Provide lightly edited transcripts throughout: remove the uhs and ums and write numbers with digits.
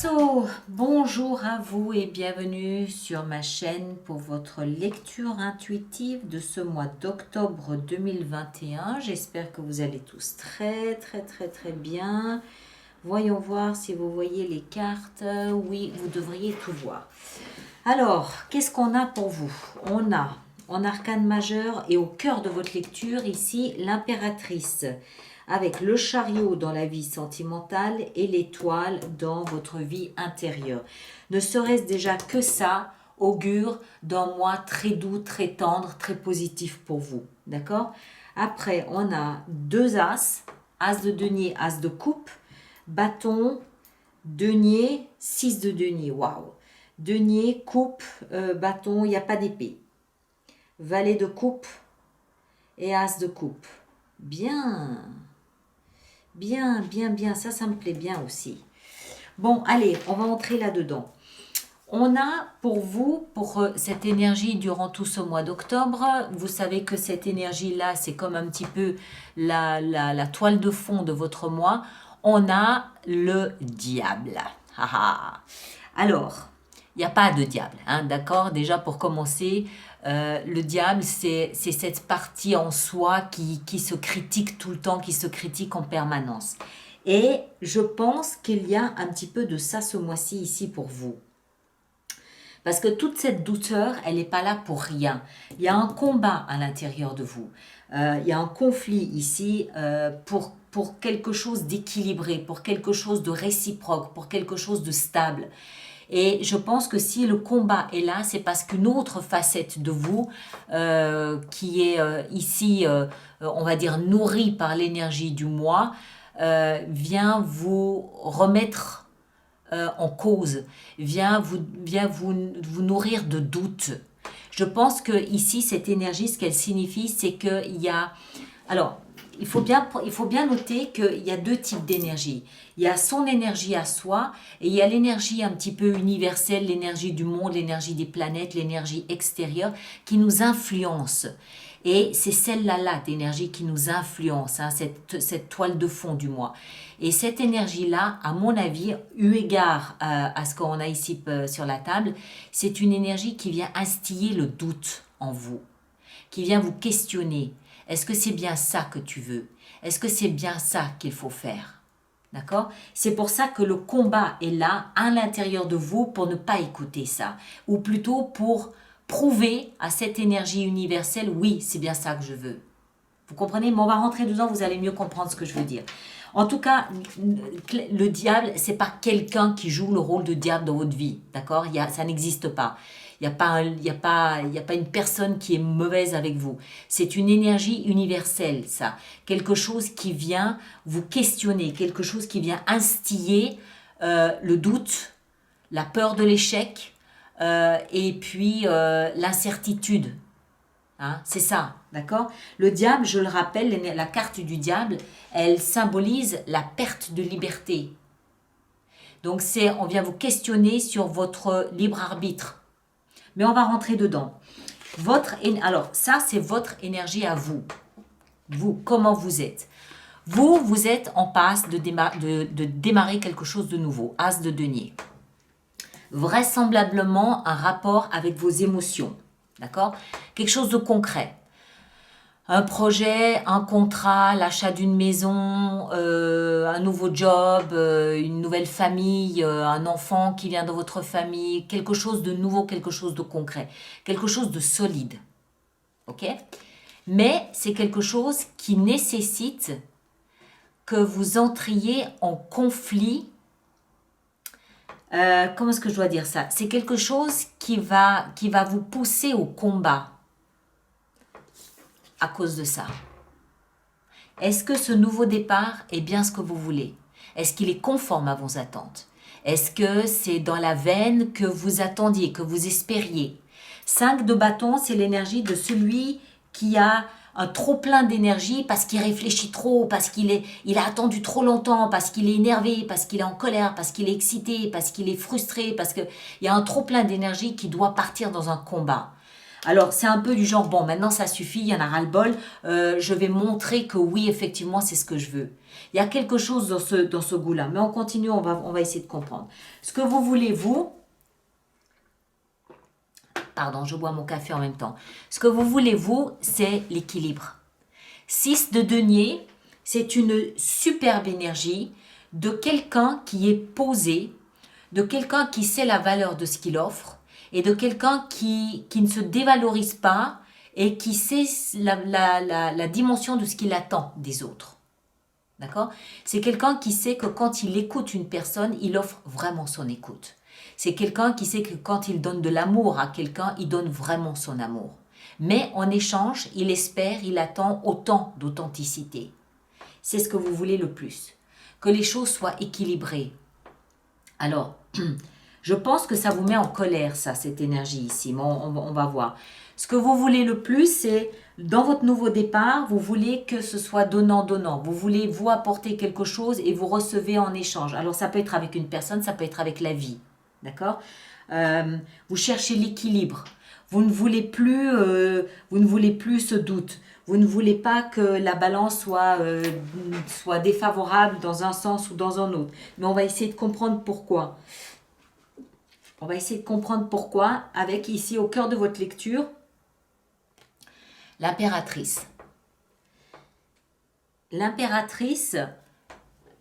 Verseau, bonjour à vous et bienvenue sur ma chaîne pour votre lecture intuitive de ce mois d'octobre 2021. J'espère que vous allez tous très bien. Voyons voir si vous voyez les cartes. Oui, vous devriez tout voir. Alors, qu'est-ce qu'on a pour vous? On a en arcane majeur et au cœur de votre lecture ici l'impératrice, avec le chariot dans la vie sentimentale et l'étoile dans votre vie intérieure. Ne serait-ce déjà que ça augure d'un mois très doux, très tendre, très positif pour vous. D'accord? Après, on a deux as, as de denier, as de coupe, bâton, denier, 6 de denier. Waouh! Denier, coupe, bâton, il n'y a pas d'épée. Valet de coupe et as de coupe. Bien. Bien. Ça me plaît bien aussi. Bon, allez, on va entrer là-dedans. On a pour vous, pour cette énergie durant tout ce mois d'octobre, vous savez que cette énergie-là, c'est comme un petit peu la toile de fond de votre mois. On a le diable. Alors, il n'y a pas de diable, hein, d'accord? Déjà pour commencer, le diable, c'est cette partie en soi qui se critique tout le temps, qui se critique en permanence. Et je pense qu'il y a un petit peu de ça ce mois-ci ici pour vous. Parce que toute cette douceur, elle n'est pas là pour rien. Il y a un combat à l'intérieur de vous. Il y a un conflit ici pour quelque chose d'équilibré, pour quelque chose de réciproque, pour quelque chose de stable. Et je pense que si le combat est là, c'est parce qu'une autre facette de vous, qui est ici, on va dire, nourrie par l'énergie du moi, vient vous remettre en cause, vient vous nourrir de doutes. Je pense que ici, cette énergie, ce qu'elle signifie, c'est qu'il y a... Alors, il faut bien noter qu'il y a deux types d'énergie. Il y a son énergie à soi et il y a l'énergie un petit peu universelle, l'énergie du monde, l'énergie des planètes, l'énergie extérieure qui nous influence. Et c'est celle-là d'énergie qui nous influence, hein, cette toile de fond du moi. Et cette énergie-là, à mon avis, eu égard à ce qu'on a ici sur la table, c'est une énergie qui vient instiller le doute en vous, qui vient vous questionner. Est-ce que c'est bien ça que tu veux? Est-ce que c'est bien ça qu'il faut faire? D'accord? C'est pour ça que le combat est là, à l'intérieur de vous, pour ne pas écouter ça. Ou plutôt pour prouver à cette énergie universelle, oui, c'est bien ça que je veux. Vous comprenez? Mais on va rentrer dedans, vous allez mieux comprendre ce que je veux dire. En tout cas, le diable, c'est pas quelqu'un qui joue le rôle de diable dans votre vie. D'accord? Ça n'existe pas. Il n'y a pas une personne qui est mauvaise avec vous. C'est une énergie universelle, ça. Quelque chose qui vient vous questionner, quelque chose qui vient instiller le doute, la peur de l'échec et puis l'incertitude. Hein, c'est ça, d'accord? Le diable, je le rappelle, la carte du diable, elle symbolise la perte de liberté. Donc on vient vous questionner sur votre libre arbitre. Mais on va rentrer dedans. Alors, ça, c'est votre énergie à vous. Vous, comment vous êtes. Vous êtes en passe de démarrer quelque chose de nouveau. As de denier. Vraisemblablement, un rapport avec vos émotions. D'accord? Quelque chose de concret. Un projet, un contrat, l'achat d'une maison, un nouveau job, une nouvelle famille, un enfant qui vient dans votre famille, quelque chose de nouveau, quelque chose de concret, quelque chose de solide. Ok? Mais c'est quelque chose qui nécessite que vous entriez en conflit. Comment est-ce que je dois dire ça? C'est quelque chose qui va vous pousser au combat à cause de ça. Est-ce que ce nouveau départ est bien ce que vous voulez? Est-ce qu'il est conforme à vos attentes? Est-ce que c'est dans la veine que vous attendiez, que vous espériez? 5 de bâton, c'est l'énergie de celui qui a un trop plein d'énergie parce qu'il réfléchit trop, parce qu'il a attendu trop longtemps, parce qu'il est énervé, parce qu'il est en colère, parce qu'il est excité, parce qu'il est frustré, parce qu'il y a un trop plein d'énergie qui doit partir dans un combat. Alors, c'est un peu du genre, bon, maintenant ça suffit, il y en a ras-le-bol, je vais montrer que oui, effectivement, c'est ce que je veux. Il y a quelque chose dans ce goût-là, mais on continue, on va essayer de comprendre. Ce que vous voulez, vous, pardon, je bois mon café en même temps. Ce que vous voulez, vous, c'est l'équilibre. 6 de denier, c'est une superbe énergie de quelqu'un qui est posé, de quelqu'un qui sait la valeur de ce qu'il offre et de quelqu'un qui ne se dévalorise pas et qui sait la dimension de ce qu'il attend des autres. D'accord? C'est quelqu'un qui sait que quand il écoute une personne, il offre vraiment son écoute. C'est quelqu'un qui sait que quand il donne de l'amour à quelqu'un, il donne vraiment son amour. Mais en échange, il espère, il attend autant d'authenticité. C'est ce que vous voulez le plus. Que les choses soient équilibrées. Alors, je pense que ça vous met en colère, ça, cette énergie ici. Mais on va voir. Ce que vous voulez le plus, c'est, dans votre nouveau départ, vous voulez que ce soit donnant-donnant. Vous voulez vous apporter quelque chose et vous recevez en échange. Alors, ça peut être avec une personne, ça peut être avec la vie. D'accord? Vous cherchez l'équilibre. Vous ne voulez plus ce doute. Vous ne voulez pas que la balance soit défavorable dans un sens ou dans un autre. Mais on va essayer de comprendre pourquoi. On va essayer de comprendre pourquoi avec ici au cœur de votre lecture, l'impératrice. L'impératrice,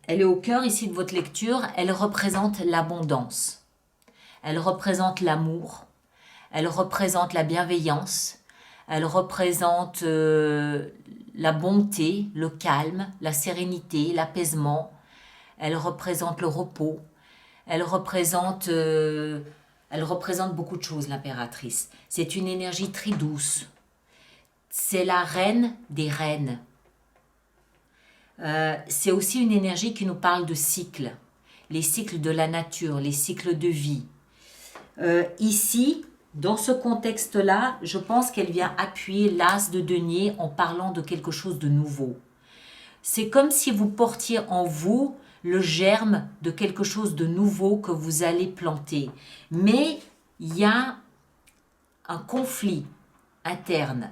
elle est au cœur ici de votre lecture, elle représente l'abondance. Elle représente l'amour. Elle représente la bienveillance. Elle représente la bonté, le calme, la sérénité, l'apaisement. Elle représente le repos. Elle représente beaucoup de choses, l'impératrice. C'est une énergie très douce. C'est la reine des reines. C'est aussi une énergie qui nous parle de cycles. Les cycles de la nature, les cycles de vie. Ici, dans ce contexte-là, je pense qu'elle vient appuyer l'as de denier en parlant de quelque chose de nouveau. C'est comme si vous portiez en vous le germe de quelque chose de nouveau que vous allez planter. Mais il y a un conflit interne.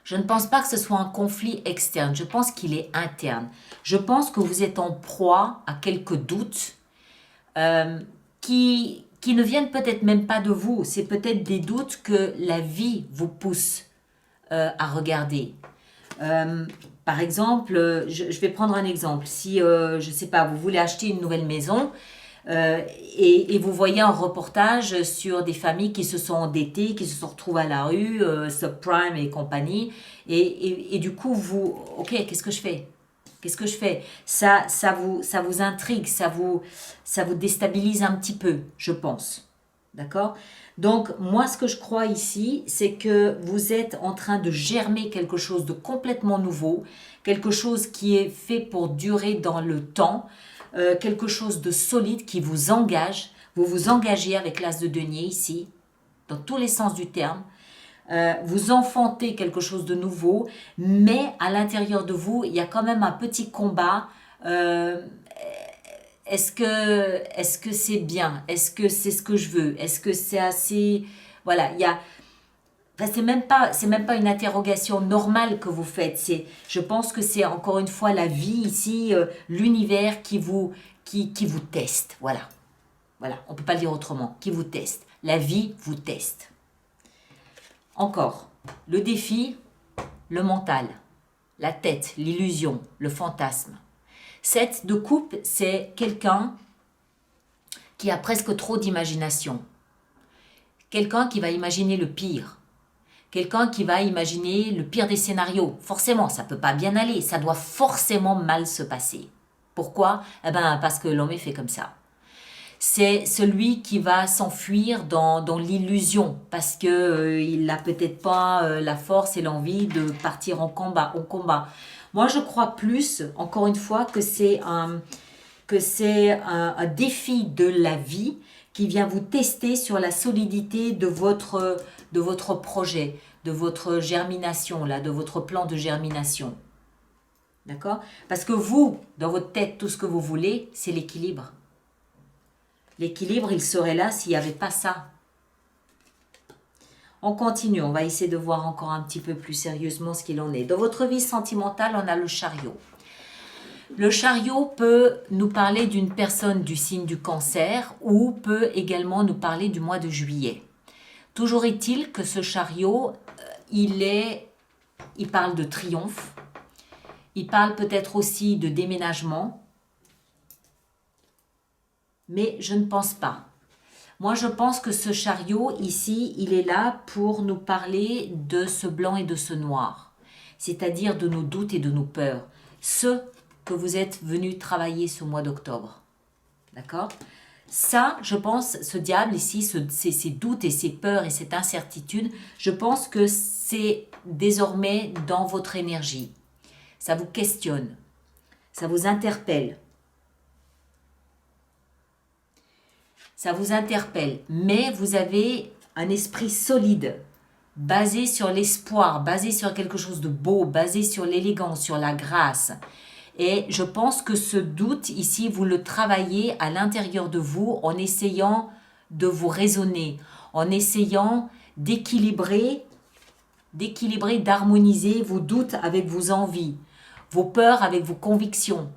Je ne pense pas que ce soit un conflit externe, je pense qu'il est interne. Je pense que vous êtes en proie à quelques doutes qui ne viennent peut-être même pas de vous. C'est peut-être des doutes que la vie vous pousse à regarder. Par exemple, je vais prendre un exemple. Si, je ne sais pas, vous voulez acheter une nouvelle maison et vous voyez un reportage sur des familles qui se sont endettées, qui se sont retrouvées à la rue, subprime et compagnie, et du coup, ok, qu'est-ce que je fais? Qu'est-ce que je fais? Ça vous intrigue, ça vous déstabilise un petit peu, je pense. D'accord? Donc, moi, ce que je crois ici, c'est que vous êtes en train de germer quelque chose de complètement nouveau, quelque chose qui est fait pour durer dans le temps, quelque chose de solide qui vous engage. Vous vous engagez avec l'as de denier ici, dans tous les sens du terme. Vous enfantez quelque chose de nouveau, mais à l'intérieur de vous, il y a quand même un petit combat. Est-ce que c'est bien? Est-ce que c'est ce que je veux? Est-ce que c'est assez... Voilà, il y a... Enfin, c'est même pas une interrogation normale que vous faites. Je pense que c'est encore une fois la vie ici, l'univers qui vous teste. Voilà. Voilà, on ne peut pas le dire autrement. Qui vous teste. La vie vous teste. Encore, le défi, le mental, la tête, l'illusion, le fantasme. 7 de coupe, c'est quelqu'un qui a presque trop d'imagination. Quelqu'un qui va imaginer le pire. Quelqu'un qui va imaginer le pire des scénarios. Forcément, ça ne peut pas bien aller. Ça doit forcément mal se passer. Pourquoi? Eh ben, parce que l'homme est fait comme ça. C'est celui qui va s'enfuir dans l'illusion parce qu'il n'a peut-être pas la force et l'envie de partir en combat. Moi, je crois plus, encore une fois, que c'est un défi de la vie qui vient vous tester sur la solidité de votre projet, de votre germination, là, de votre plan de germination. D'accord? Parce que vous, dans votre tête, tout ce que vous voulez, c'est l'équilibre. L'équilibre, il serait là s'il n'y avait pas ça. On continue, on va essayer de voir encore un petit peu plus sérieusement ce qu'il en est. Dans votre vie sentimentale, on a le chariot. Le chariot peut nous parler d'une personne du signe du cancer ou peut également nous parler du mois de juillet. Toujours est-il que ce chariot, il parle de triomphe, il parle peut-être aussi de déménagement, mais je ne pense pas. Moi, je pense que ce chariot, ici, il est là pour nous parler de ce blanc et de ce noir, c'est-à-dire de nos doutes et de nos peurs, ce que vous êtes venu travailler ce mois d'octobre. D'accord ? Ça, je pense, ce diable ici, ces doutes et ces peurs et cette incertitude, je pense que c'est désormais dans votre énergie. Ça vous questionne, ça vous interpelle. Ça vous interpelle, mais vous avez un esprit solide, basé sur l'espoir, basé sur quelque chose de beau, basé sur l'élégance, sur la grâce. Et je pense que ce doute ici, vous le travaillez à l'intérieur de vous en essayant de vous raisonner, en essayant d'équilibrer, d'harmoniser vos doutes avec vos envies, vos peurs avec vos convictions.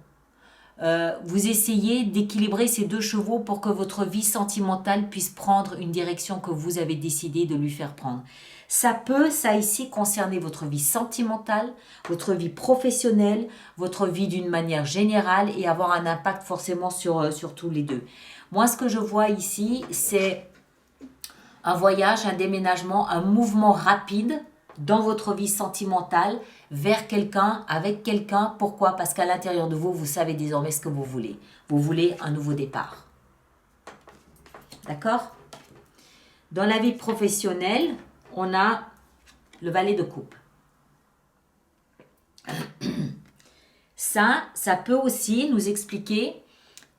Vous essayez d'équilibrer ces deux chevaux pour que votre vie sentimentale puisse prendre une direction que vous avez décidé de lui faire prendre. Ça peut, ça ici, concerner votre vie sentimentale, votre vie professionnelle, votre vie d'une manière générale et avoir un impact forcément sur tous les deux. Moi, ce que je vois ici, c'est un voyage, un déménagement, un mouvement rapide dans votre vie sentimentale vers quelqu'un, avec quelqu'un. Pourquoi ? Parce qu'à l'intérieur de vous, vous savez désormais ce que vous voulez. Vous voulez un nouveau départ. D'accord ? Dans la vie professionnelle, on a le valet de coupe. Ça peut aussi nous expliquer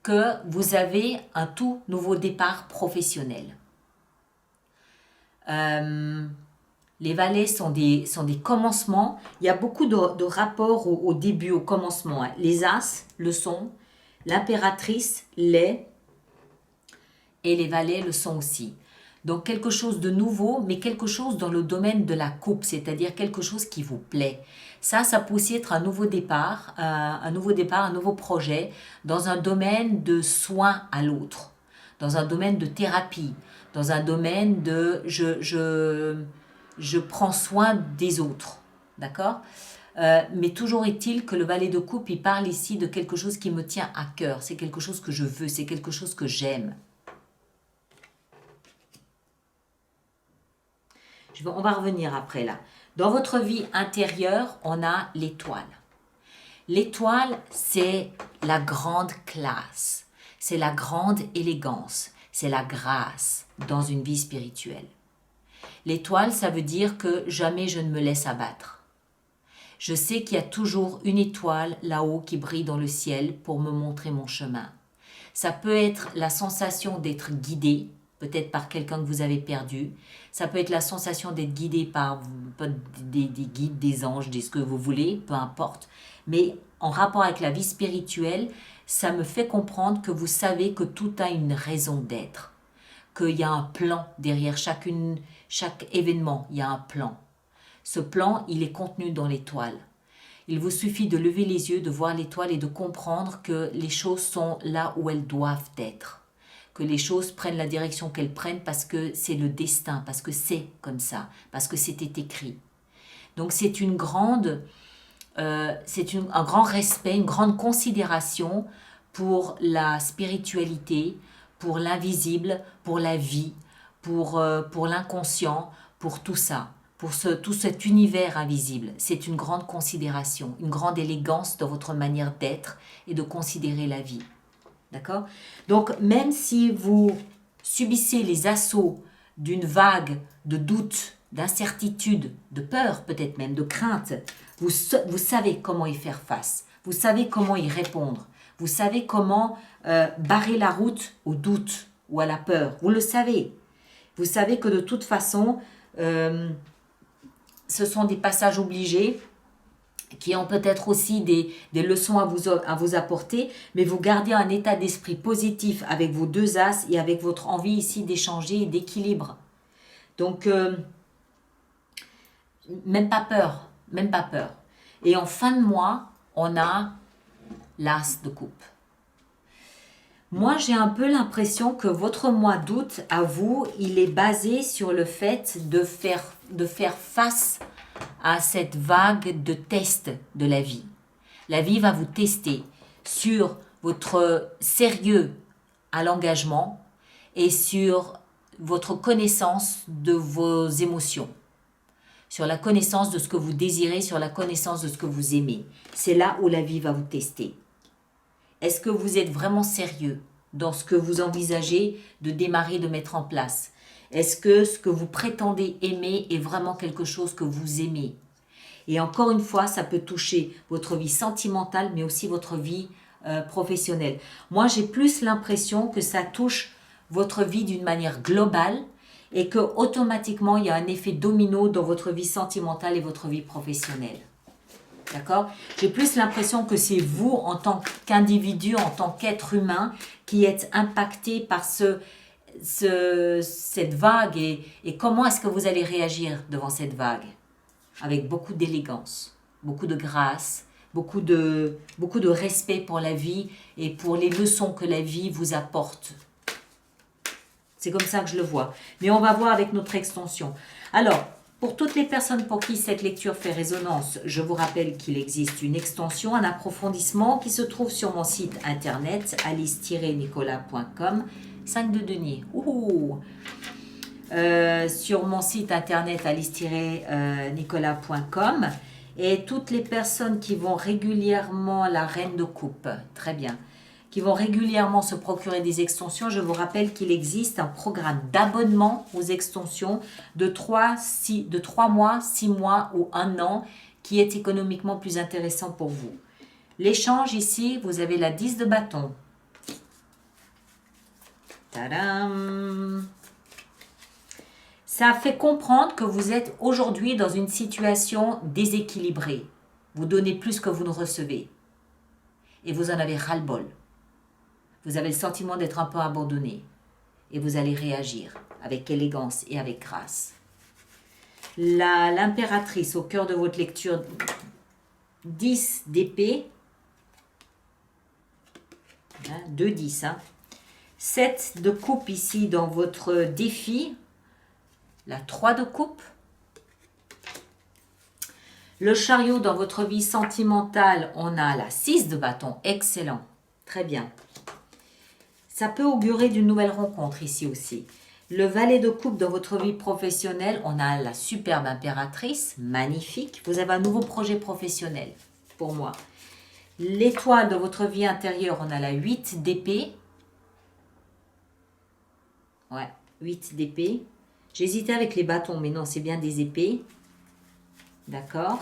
que vous avez un tout nouveau départ professionnel. Les valets sont des commencements. Il y a beaucoup de rapports au début, au commencement. Hein. Les as le sont, l'impératrice l'est, et les valets le sont aussi. Donc quelque chose de nouveau, mais quelque chose dans le domaine de la coupe, c'est-à-dire quelque chose qui vous plaît. Ça peut aussi être un nouveau départ, un nouveau projet dans un domaine de soin à l'autre, dans un domaine de thérapie, dans un domaine de je prends soin des autres, d'accord ? Mais toujours est-il que le valet de coupe, il parle ici de quelque chose qui me tient à cœur, c'est quelque chose que je veux, c'est quelque chose que j'aime. On va revenir après là. Dans votre vie intérieure, on a l'étoile. L'étoile, c'est la grande classe, c'est la grande élégance, c'est la grâce dans une vie spirituelle. L'étoile, ça veut dire que jamais je ne me laisse abattre. Je sais qu'il y a toujours une étoile là-haut qui brille dans le ciel pour me montrer mon chemin. Ça peut être la sensation d'être guidé, peut-être par quelqu'un que vous avez perdu. Ça peut être la sensation d'être guidé par des guides, des anges, ce que vous voulez, peu importe. Mais en rapport avec la vie spirituelle, ça me fait comprendre que vous savez que tout a une raison d'être. Qu'il y a un plan derrière chaque événement, il y a un plan. Ce plan, il est contenu dans l'étoile. Il vous suffit de lever les yeux, de voir l'étoile et de comprendre que les choses sont là où elles doivent être. Que les choses prennent la direction qu'elles prennent parce que c'est le destin, parce que c'est comme ça, parce que c'était écrit. Donc c'est un grand respect, une grande considération pour la spiritualité, pour l'invisible, pour la vie, pour l'inconscient, pour tout ça, pour tout cet univers invisible. C'est une grande considération, une grande élégance dans votre manière d'être et de considérer la vie. D'accord ? Donc, même si vous subissez les assauts d'une vague de doute, d'incertitude, de peur, peut-être même de crainte, vous savez comment y faire face. Vous savez comment y répondre. Vous savez comment barrer la route au doute ou à la peur. Vous le savez. Vous savez que de toute façon, ce sont des passages obligés qui ont peut-être aussi des leçons à vous apporter, mais vous gardez un état d'esprit positif avec vos deux as et avec votre envie ici d'échanger et d'équilibre. Donc, Même pas peur, même pas peur. Et en fin de mois, on a l'as de coupe. Moi, j'ai un peu l'impression que votre mois d'août, à vous, il est basé sur le fait de faire face à cette vague de tests de la vie. La vie va vous tester sur votre sérieux à l'engagement et sur votre connaissance de vos émotions, sur la connaissance de ce que vous désirez, sur la connaissance de ce que vous aimez. C'est là où la vie va vous tester. Est-ce que vous êtes vraiment sérieux dans ce que vous envisagez de démarrer, de mettre en place? Est-ce que ce que vous prétendez aimer est vraiment quelque chose que vous aimez? Et encore une fois, ça peut toucher votre vie sentimentale, mais aussi votre vie professionnelle. Moi, j'ai plus l'impression que ça touche votre vie d'une manière globale et que automatiquement, il y a un effet domino dans votre vie sentimentale et votre vie professionnelle. D'accord? J'ai plus l'impression que c'est vous, en tant qu'individu, en tant qu'être humain, qui êtes impacté par cette vague et comment est-ce que vous allez réagir devant cette vague? Avec beaucoup d'élégance, beaucoup de grâce, beaucoup de respect pour la vie et pour les leçons que la vie vous apporte. C'est comme ça que je le vois. Mais on va voir avec notre extension. Alors, pour toutes les personnes pour qui cette lecture fait résonance, je vous rappelle qu'il existe une extension, un approfondissement qui se trouve sur mon site internet alice-nicolas.com. 5 de denier. Ouh. Sur mon site internet alice-nicolas.com et toutes les personnes qui vont régulièrement, la reine de coupe, très bien, qui vont régulièrement se procurer des extensions, je vous rappelle qu'il existe un programme d'abonnement aux extensions de 3 mois, 6 mois ou 1 an qui est économiquement plus intéressant pour vous. L'échange ici, vous avez la 10 de bâton. Tadam! Ça fait comprendre que vous êtes aujourd'hui dans une situation déséquilibrée. Vous donnez plus que vous ne recevez. Et vous en avez ras-le-bol. Vous avez le sentiment d'être un peu abandonné. Et vous allez réagir avec élégance et avec grâce. L'impératrice au cœur de votre lecture, 10 d'épée. 2 10. 7 de coupe ici dans votre défi. La 3 de coupe. Le chariot dans votre vie sentimentale, on a la 6 de bâton. Excellent. Très bien. Ça peut augurer d'une nouvelle rencontre ici aussi. Le valet de coupe dans votre vie professionnelle, on a la superbe impératrice. Magnifique. Vous avez un nouveau projet professionnel pour moi. L'étoile dans votre vie intérieure, on a la 8 d'épée. Ouais, 8 d'épée. J'hésitais avec les bâtons, mais non, c'est bien des épées. D'accord.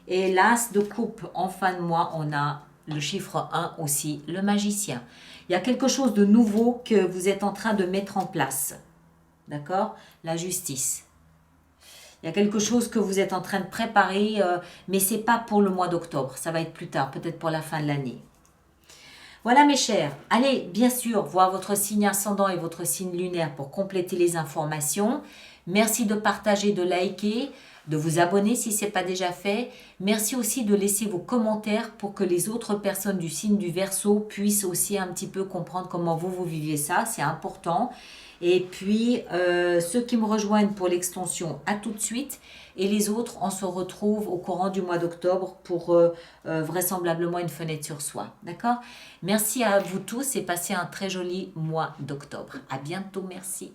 Et l'as de coupe, en fin de mois, on a le chiffre 1 aussi, le magicien. Il y a quelque chose de nouveau que vous êtes en train de mettre en place. D'accord. La justice. Il y a quelque chose que vous êtes en train de préparer, mais ce n'est pas pour le mois d'octobre. Ça va être plus tard, peut-être pour la fin de l'année. Voilà mes chers, allez bien sûr voir votre signe ascendant et votre signe lunaire pour compléter les informations. Merci de partager, de liker, de vous abonner si ce n'est pas déjà fait. Merci aussi de laisser vos commentaires pour que les autres personnes du signe du Verseau puissent aussi un petit peu comprendre comment vous vivez ça, c'est important. Et puis, ceux qui me rejoignent pour l'extension, à tout de suite. Et les autres, on se retrouve au courant du mois d'octobre pour vraisemblablement une fenêtre sur soi. D'accord? Merci à vous tous et passez un très joli mois d'octobre. À bientôt, merci.